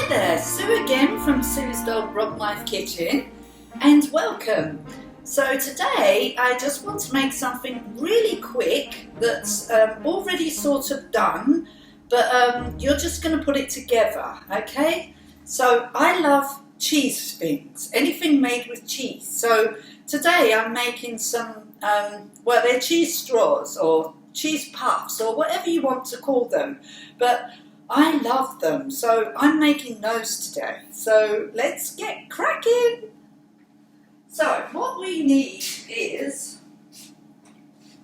Hi there, Sue again from Sue's Dog Rock Knife Kitchen, and welcome. So today I just want to make something really quick that's already sort of done, but you're just going to put it together, okay? So I love cheese spins, anything made with cheese. So today I'm making some, well, they're cheese straws or cheese puffs or whatever you want to call them, but I love them, so I'm making those today. So let's get cracking. So what we need is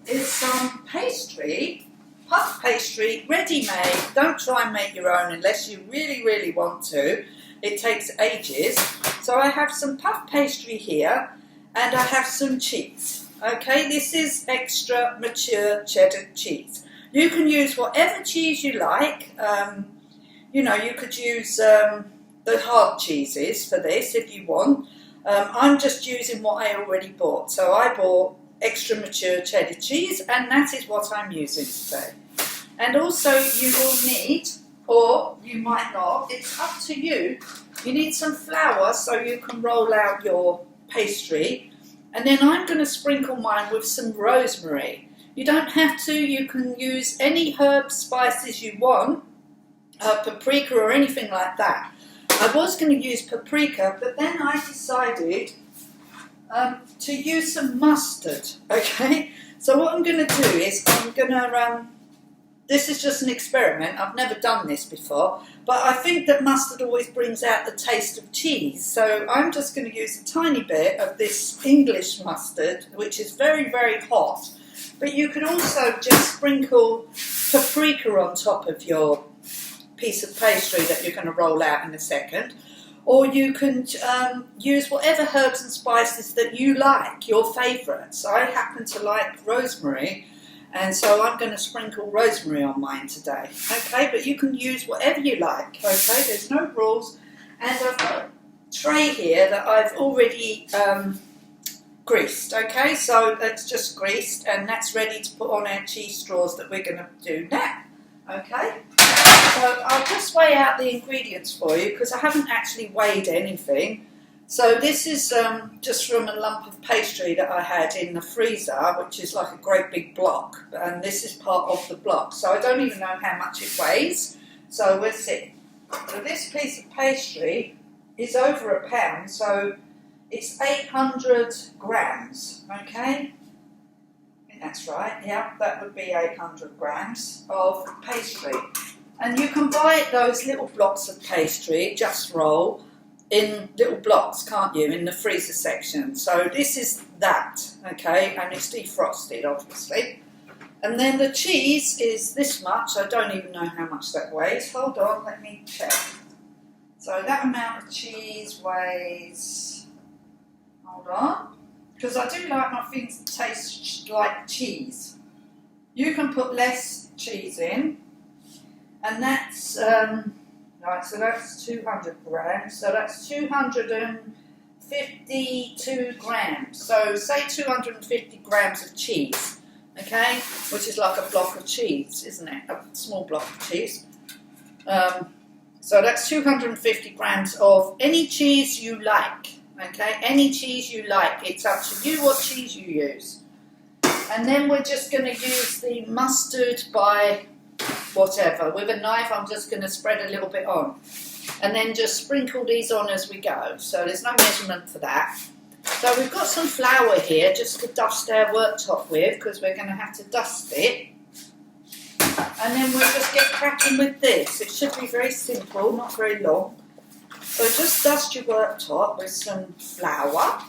some pastry, puff pastry, ready-made. Don't try and make your own unless you really want to. It takes ages. So I have some puff pastry here and I have some cheese. Okay, this is extra mature cheddar cheese. You can use whatever cheese you like. You know, you could use the hard cheeses for this if you want. I'm just using what I already bought. So I bought extra mature cheddar cheese and that is what I'm using today. And also you will need, or you might not, it's up to you. You need some flour so you can roll out your pastry. And then I'm going to sprinkle mine with some rosemary. You don't have to, you can use any herb spices you want, paprika or anything like that. I was going to use paprika, but then I decided to use some mustard, okay? So what I'm going to do is I'm going to, this is just an experiment, I've never done this before, but I think that mustard always brings out the taste of cheese. So I'm just going to use a tiny bit of this English mustard, which is very hot. But you could also just sprinkle paprika on top of your piece of pastry that you're going to roll out in a second. Or you can use whatever herbs and spices that you like, your favourites. I happen to like rosemary, and so I'm going to sprinkle rosemary on mine today. Okay, but you can use whatever you like, okay? There's no rules. And I've got a tray here that I've already greased, okay, so that's just greased and that's ready to put on our cheese straws that we're going to do now, okay. So I'll just weigh out the ingredients for you because I haven't actually weighed anything. So this is just from a lump of pastry that I had in the freezer, which is like a great big block, and this is part of the block, so I don't even know how much it weighs, so we'll see. So this piece of pastry is over a pound, so it's 800 grams, okay? I think that's right, yeah, that would be 800 grams of pastry. And you can buy those little blocks of pastry, just roll, in little blocks, can't you, in the freezer section. So this is that, okay, and it's defrosted, obviously. And then the cheese is this much, I don't even know how much that weighs. Hold on, let me check. So that amount of cheese weighs... Hold on, because I do like my things to taste like cheese. You can put less cheese in, and that's, right, so that's 200 grams, so that's 252 grams. So say 250 grams of cheese, okay, which is like a block of cheese, isn't it? A small block of cheese. So that's 250 grams of any cheese you like. Okay, any cheese you like, it's up to you what cheese you use. And then we're just going to use the mustard by whatever. With a knife, I'm just going to spread a little bit on. And then just sprinkle these on as we go. So there's no measurement for that. So we've got some flour here just to dust our worktop with, because we're going to have to dust it. And then we'll just get cracking with this. It should be very simple, not very long. So just dust your worktop with some flour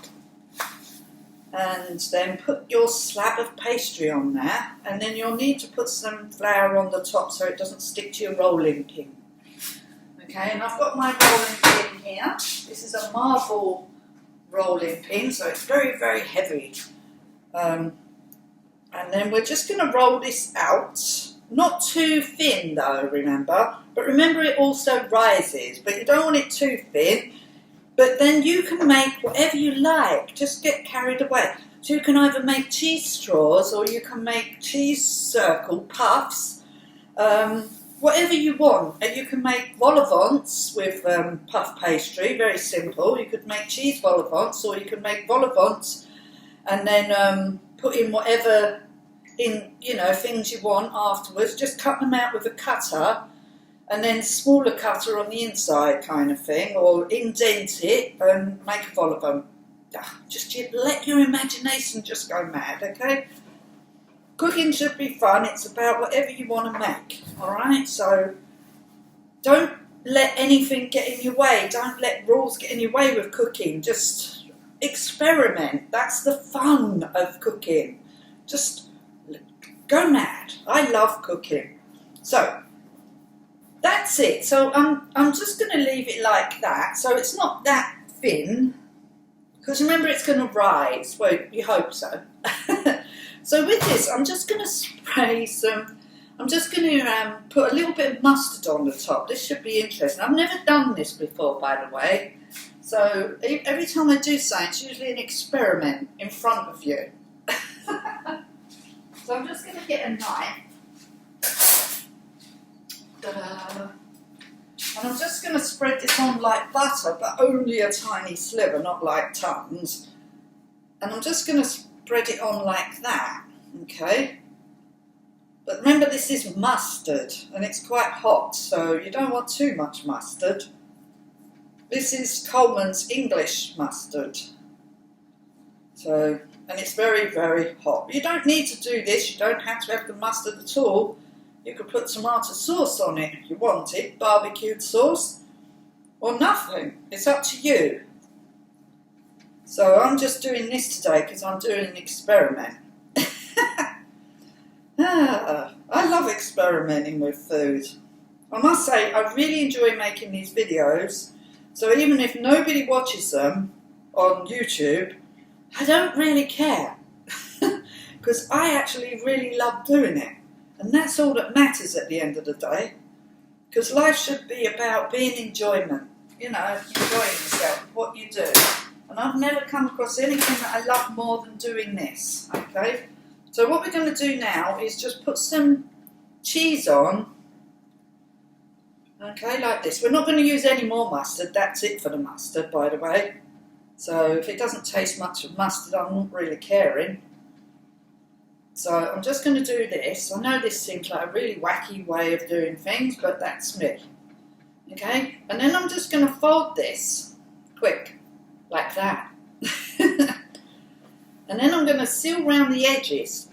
and then put your slab of pastry on there, and then you'll need to put some flour on the top so it doesn't stick to your rolling pin. Okay, and I've got my rolling pin here. This is a marble rolling pin, so it's very heavy. And then we're just going to roll this out. Not too thin though, remember. But remember it also rises, but you don't want it too thin. But then you can make whatever you like, just get carried away. So you can either make cheese straws or you can make cheese circle puffs, whatever you want. And you can make vol au vents with puff pastry, very simple. You could make cheese vol au vents, or you can make vol au vents and then put in whatever things you want afterwards. Just cut them out with a cutter, and then smaller cutter on the inside kind of thing, or indent it and make a vol au vent. Just let your imagination just go mad, okay? Cooking should be fun. It's about whatever you want to make, alright? So don't let anything get in your way. Don't let rules get in your way with cooking. Just experiment. That's the fun of cooking. Just go mad. I love cooking. So that's it. So I'm just going to leave it like that. So it's not that thin, because remember it's going to rise. Well, you hope so. So with this, I'm just going to spray some. I'm just going to put a little bit of mustard on the top. This should be interesting. I've never done this before, by the way. So every time I do something, it's usually an experiment in front of you. So I'm just going to get a knife. Ta-da. And I'm just going to spread this on like butter, but only a tiny sliver, not like tons. And I'm just going to spread it on like that, okay? But remember, this is mustard, and it's quite hot, so you don't want too much mustard. This is Coleman's English mustard. So, and it's very, very hot. You don't need to do this. You don't have to have the mustard at all. You could put tomato sauce on it if you want it, barbecued sauce, or nothing. It's up to you. So I'm just doing this today because I'm doing an experiment. I love experimenting with food. I must say, I really enjoy making these videos. So even if nobody watches them on YouTube, I don't really care. Because I actually really love doing it. And that's all that matters at the end of the day. Because life should be about being enjoyment. You know, enjoying yourself, what you do. And I've never come across anything that I love more than doing this. Okay? So what we're going to do now is just put some cheese on. Okay, like this. We're not going to use any more mustard. That's it for the mustard, by the way. So if it doesn't taste much of mustard, I'm not really caring. So I'm just going to do this. I know this seems like a really wacky way of doing things, but that's me. Okay? And then I'm just going to fold this quick, like that. And then I'm going to seal around the edges.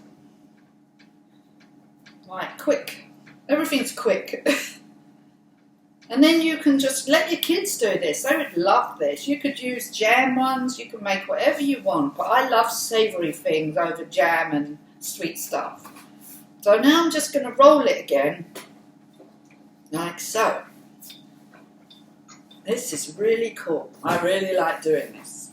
Like quick. Everything's quick. And then you can just let your kids do this. They would love this. You could use jam ones. You can make whatever you want. But I love savoury things over jam and sweet stuff. So now I'm just going to roll it again. Like so. This is really cool. I really like doing this.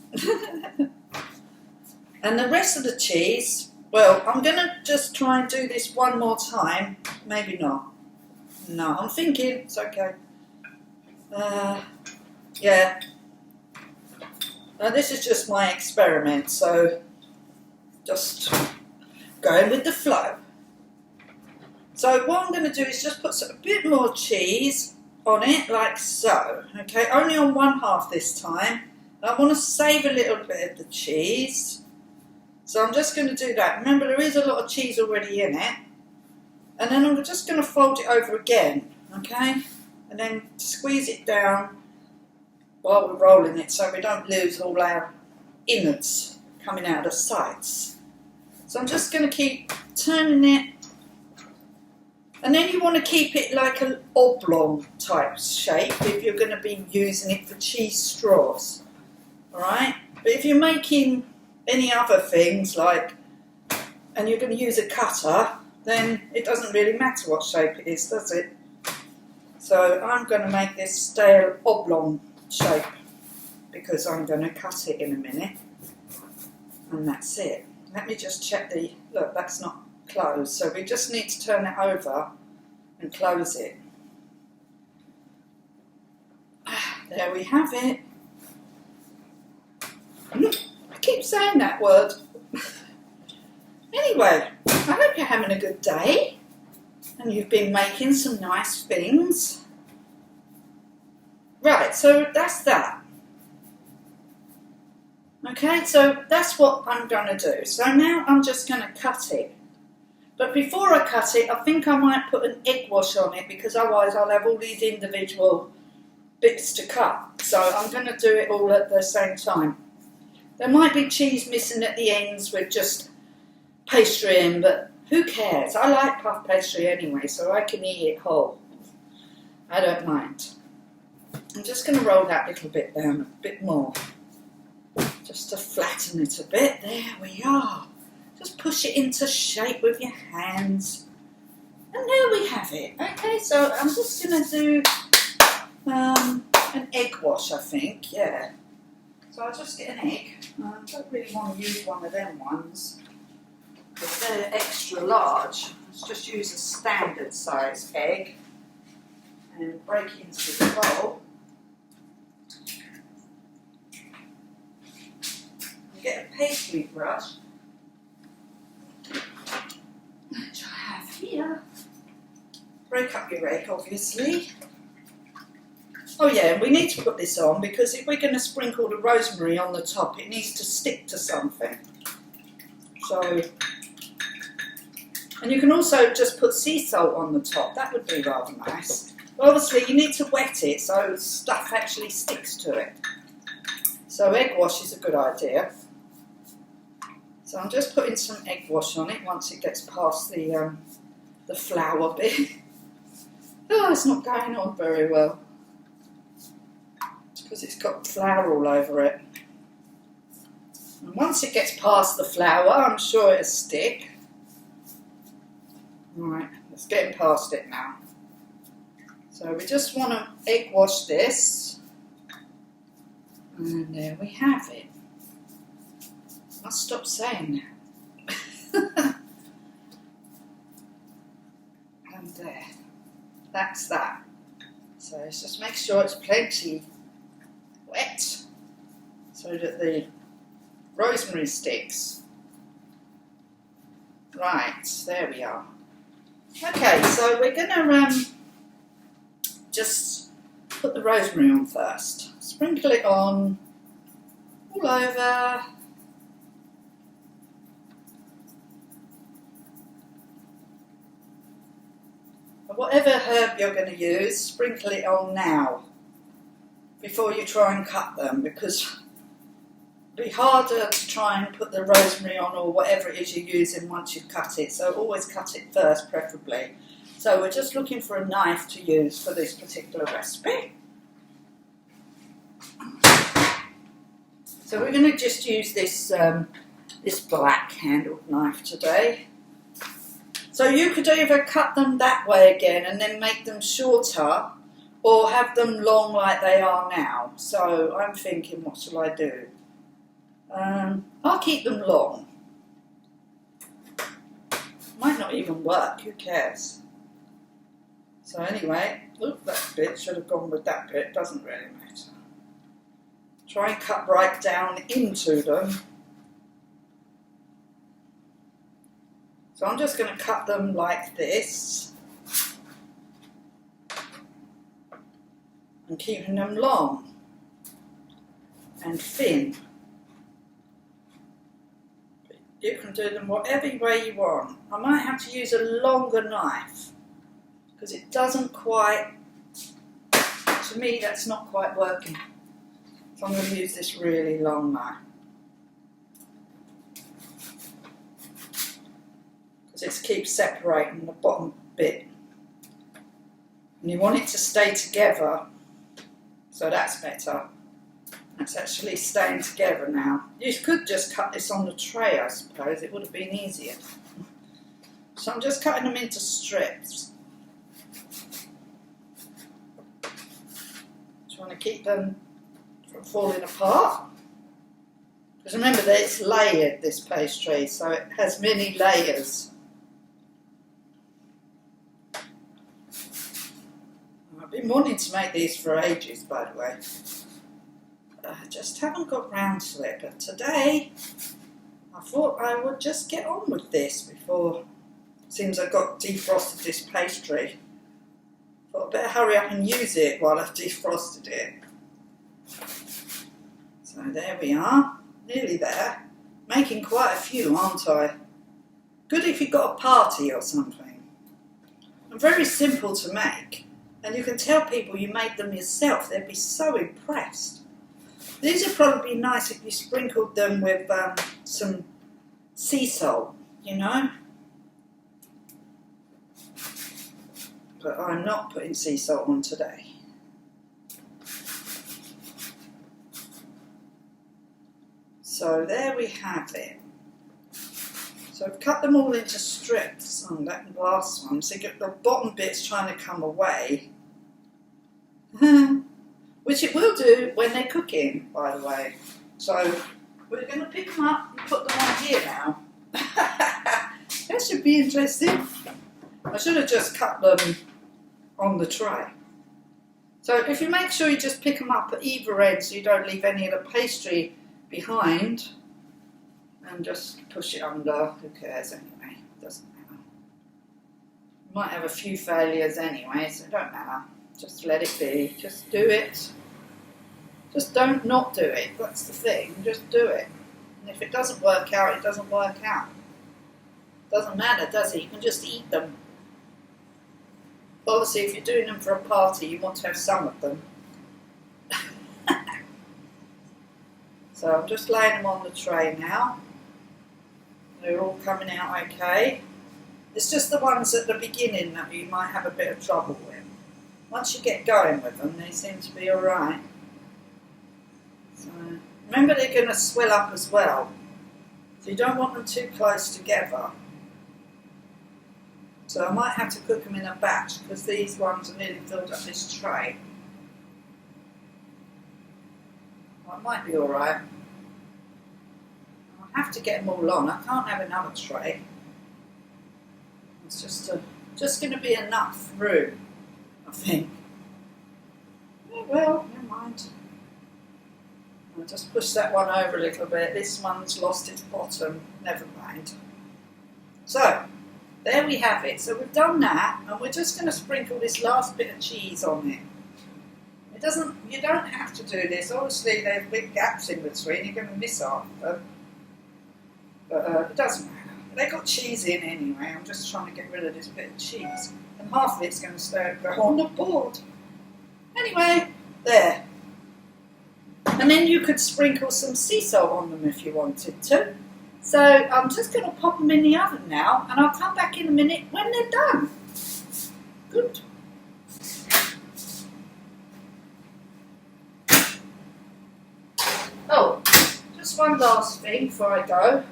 And the rest of the cheese, well, I'm going to just try and do this one more time. Maybe not. No, I'm thinking it's okay. Yeah. Now this is just my experiment, so just going with the flow. So what I'm going to do is just put a bit more cheese on it, like so. Okay, only on one half this time. I want to save a little bit of the cheese. So I'm just going to do that. Remember, there is a lot of cheese already in it. And then I'm just going to fold it over again, okay? And then squeeze it down while we're rolling it so we don't lose all our innards coming out of the sides. So I'm just going to keep turning it. And then you want to keep it like an oblong type shape if you're going to be using it for cheese straws. Alright? But if you're making any other things and you're going to use a cutter, then it doesn't really matter what shape it is, does it? So I'm going to make this stale oblong shape because I'm going to cut it in a minute. And that's it. Let me just check look, that's not closed. So we just need to turn it over and close it. There we have it. I keep saying that word. Anyway, I hope you're having a good day. And you've been making some nice things. Right, so that's that. Okay, so that's what I'm going to do. So now I'm just going to cut it. But before I cut it, I think I might put an egg wash on it, because otherwise I'll have all these individual bits to cut. So I'm going to do it all at the same time. There might be cheese missing at the ends with just pastry in, but who cares? I like puff pastry anyway, so I can eat it whole. I don't mind. I'm just going to roll that little bit down a bit more, just to flatten it a bit. There we are. Just push it into shape with your hands. And there we have it. Okay, so I'm just going to do an egg wash, I think. Yeah. So I'll just get an egg. I don't really want to use one of them ones, because they're extra large. Let's just use a standard size egg and break it into the bowl. Get a pastry brush, which I have here. Break up your egg, obviously. Oh yeah, we need to put this on, because if we're going to sprinkle the rosemary on the top, it needs to stick to something. So, and you can also just put sea salt on the top. That would be rather nice. But obviously you need to wet it so stuff actually sticks to it. So egg wash is a good idea. So I'm just putting some egg wash on it once it gets past the flour bit. Oh, it's not going on very well. It's because it's got flour all over it. And once it gets past the flour, I'm sure it'll stick. Alright, it's getting past it now. So we just want to egg wash this. And there we have it. Must stop saying that. And there. That's that. So let's just make sure it's plenty wet so that the rosemary sticks. Right, there we are. Okay, so we're going to just put the rosemary on first. Sprinkle it on all over. Whatever herb you're going to use, sprinkle it on now before you try and cut them, because it'll be harder to try and put the rosemary on or whatever it is you're using once you've cut it. So always cut it first, preferably. So we're just looking for a knife to use for this particular recipe. So we're going to just use this this black handled knife today. So you could either cut them that way again and then make them shorter, or have them long like they are now. So I'm thinking, what shall I do? I'll keep them long. Might not even work, who cares? So anyway, look, that bit should have gone with that bit, doesn't really matter. Try and cut right down into them. So I'm just going to cut them like this and keeping them long and thin. You can do them whatever way you want. I might have to use a longer knife because it doesn't quite, to me that's not quite working. So I'm going to use this really long knife. It keeps separating the bottom bit, and you want it to stay together, so that's better. That's actually staying together now. You could just cut this on the tray, I suppose, it would have been easier. So I'm just cutting them into strips, trying to keep them from falling apart, because remember that it's layered, this pastry, so it has many layers. I've been wanting to make these for ages, by the way. I just haven't got round to it, but today I thought I would just get on with this before Seems I got defrosted this pastry. Thought I'd better hurry up and use it while I've defrosted it. So there we are, nearly there. Making quite a few, aren't I? Good if you've got a party or something. And very simple to make. And you can tell people you made them yourself. They'd be so impressed. These would probably be nice if you sprinkled them with some sea salt, you know. But I'm not putting sea salt on today. So there we have it. So I've cut them all into strips on that last one, so you get the bottom bits trying to come away. Which it will do when they're cooking, by the way. So we're going to pick them up and put them on here now. That should be interesting. I should have just cut them on the tray. So if you make sure you just pick them up at either end so you don't leave any of the pastry behind, and just push it under, who cares anyway, doesn't matter. You might have a few failures anyway, so it don't matter. Just let it be, just do it. Just don't not do it, that's the thing, just do it. And if it doesn't work out, it doesn't work out. Doesn't matter, does it? You can just eat them. Obviously, if you're doing them for a party, you want to have some of them. So I'm just laying them on the tray now. They're all coming out okay. It's just the ones at the beginning that you might have a bit of trouble with. Once you get going with them, they seem to be alright. So, remember they're going to swell up as well. So you don't want them too close together. So I might have to cook them in a batch because these ones are nearly filled up this tray. Well, it might be alright. I'll have to get them all on. I can't have another tray. It's just going to be enough room, I think. Yeah, well, never mind. I'll just push that one over a little bit. This one's lost its bottom. Never mind. So, there we have it. So we've done that, and we're just going to sprinkle this last bit of cheese on it. You don't have to do this. Obviously, there's big gaps in between. You're going to miss half of them. But it doesn't matter. They've got cheese in anyway. I'm just trying to get rid of this bit of cheese. And half of it's going to go on the board. Anyway, there. And then you could sprinkle some sea salt on them if you wanted to. So I'm just going to pop them in the oven now, and I'll come back in a minute when they're done. Good. Oh, just one last thing before I go.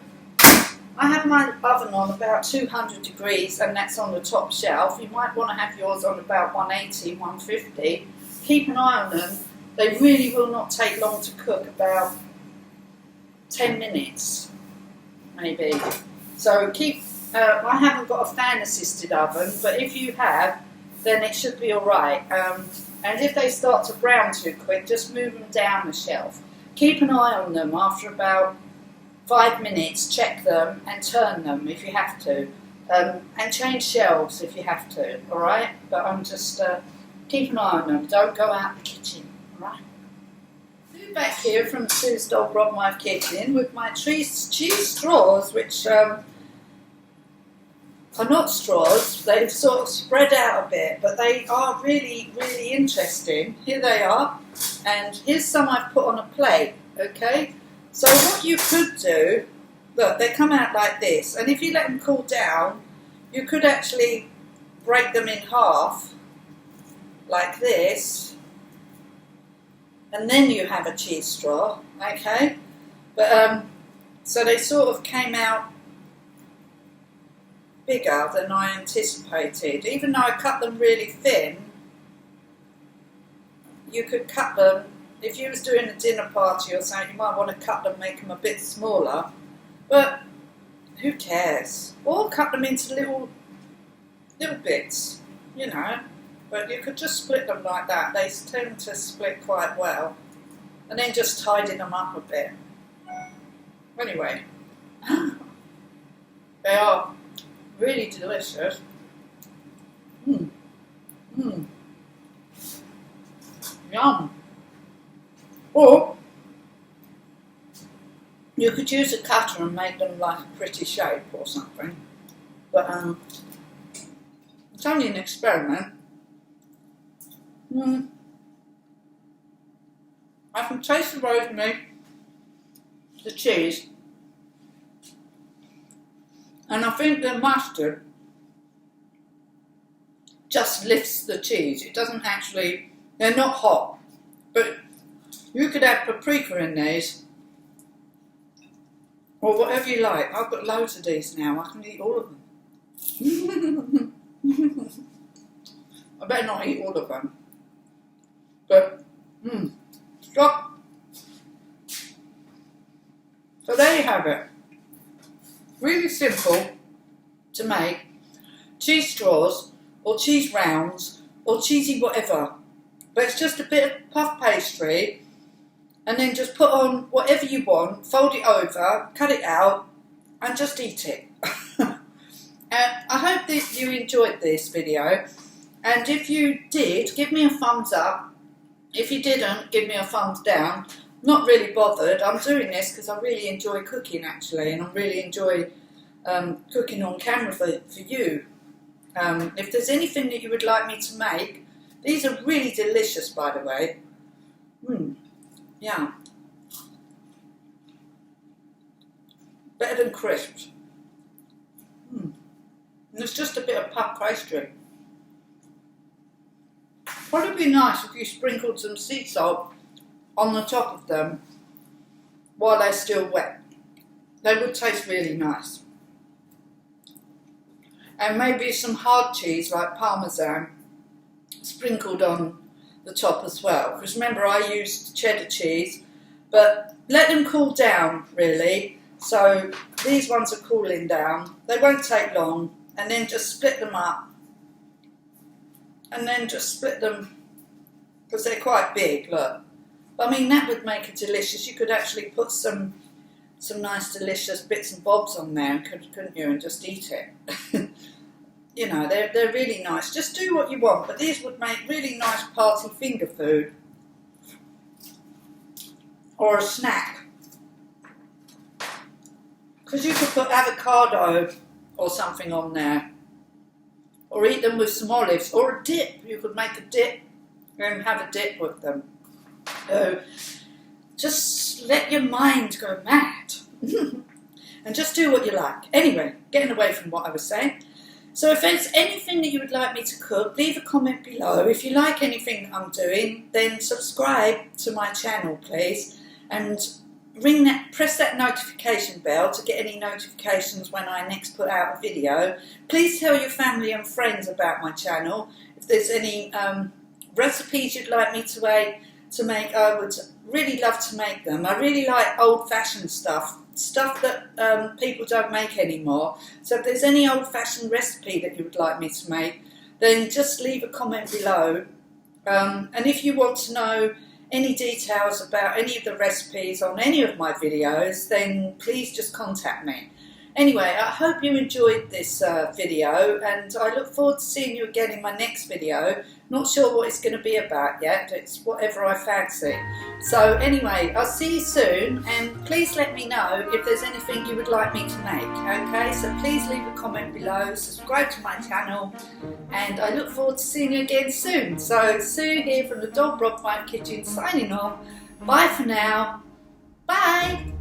I have my oven on about 200 degrees, and that's on the top shelf. You might want to have yours on about 180, 150. Keep an eye on them. They really will not take long to cook, about 10 minutes. Maybe. So I haven't got a fan assisted oven, but if you have, then it should be alright. And if they start to brown too quick, just move them down the shelf. Keep an eye on them after about 5 minutes, check them and turn them if you have to. And change shelves if you have to, alright? But I'm just, keep an eye on them, don't go out the kitchen, alright? Back here from Sue's Dog Rock My Kitchen with my cheese straws, which are not straws. They've sort of spread out a bit, but they are really, really interesting. Here they are, and here's some I've put on a plate, okay? So what you could do, look, they come out like this, and if you let them cool down, you could actually break them in half, like this, and then you have a cheese straw, okay? But so they sort of came out bigger than I anticipated. Even though I cut them really thin, you could cut them, if you was doing a dinner party or something, you might want to cut them, make them a bit smaller. But who cares? Or cut them into little bits, you know. But you could just split them like that. They tend to split quite well. And then just tidy them up a bit. Anyway. They are really delicious. Mmm. Mmm. Yum. Or you could use a cutter and make them like a pretty shape or something. But it's only an experiment. I can taste the rosemary, the cheese, and I think the mustard just lifts the cheese. It doesn't actually, they're not hot, but you could add paprika in these, or whatever you like. I've got loads of these now, I can eat all of them. I better not eat all of them, but stop. So there you have it. Really simple to make. Cheese straws, or cheese rounds, or cheesy whatever. But it's just a bit of puff pastry, and then just put on whatever you want, fold it over, cut it out, and just eat it. I hope that you enjoyed this video, and if you did, give me a thumbs up. If you didn't, give me a thumbs down. Not really bothered. I'm doing this because I really enjoy cooking actually, and I really enjoy cooking on camera for you. If there's anything that you would like me to make, these are really delicious, by the way. Yeah. Better than crisps. And it's just a bit of puff pastry. Probably be nice if you sprinkled some sea salt on the top of them while they're still wet. They would taste really nice. And maybe some hard cheese like Parmesan sprinkled on the top as well. Because remember, I used cheddar cheese, but let them cool down really. So these ones are cooling down. They won't take long. And then just split them up. And then just split them, because they're quite big, look. But I mean, that would make it delicious. You could actually put some nice delicious bits and bobs on there, couldn't you, and just eat it. You know, they're really nice. Just do what you want, but these would make really nice party finger food. Or a snack. Because you could put avocado or something on there. Or eat them with some olives. Or a dip. You could make a dip and have a dip with them. So just let your mind go mad. And just do what you like. Anyway, getting away from what I was saying. So if there's anything that you would like me to cook, leave a comment below. If you like anything that I'm doing, then subscribe to my channel, please. And press that notification bell to get any notifications when I next put out a video. Please tell your family and friends about my channel. If there's any recipes you'd like me to make, I would really love to make them. I really like old-fashioned stuff that people don't make anymore. So if there's any old-fashioned recipe that you would like me to make, then just leave a comment below. And if you want to know any details about any of the recipes on any of my videos, then please just contact me. Anyway, I hope you enjoyed this video, and I look forward to seeing you again in my next video. Not sure what it's going to be about yet, it's whatever I fancy. So anyway, I'll see you soon, and please let me know if there's anything you would like me to make, okay? So please leave a comment below, subscribe to my channel, and I look forward to seeing you again soon. So Sue here from the Dog Brock Kitchen signing off. Bye for now. Bye!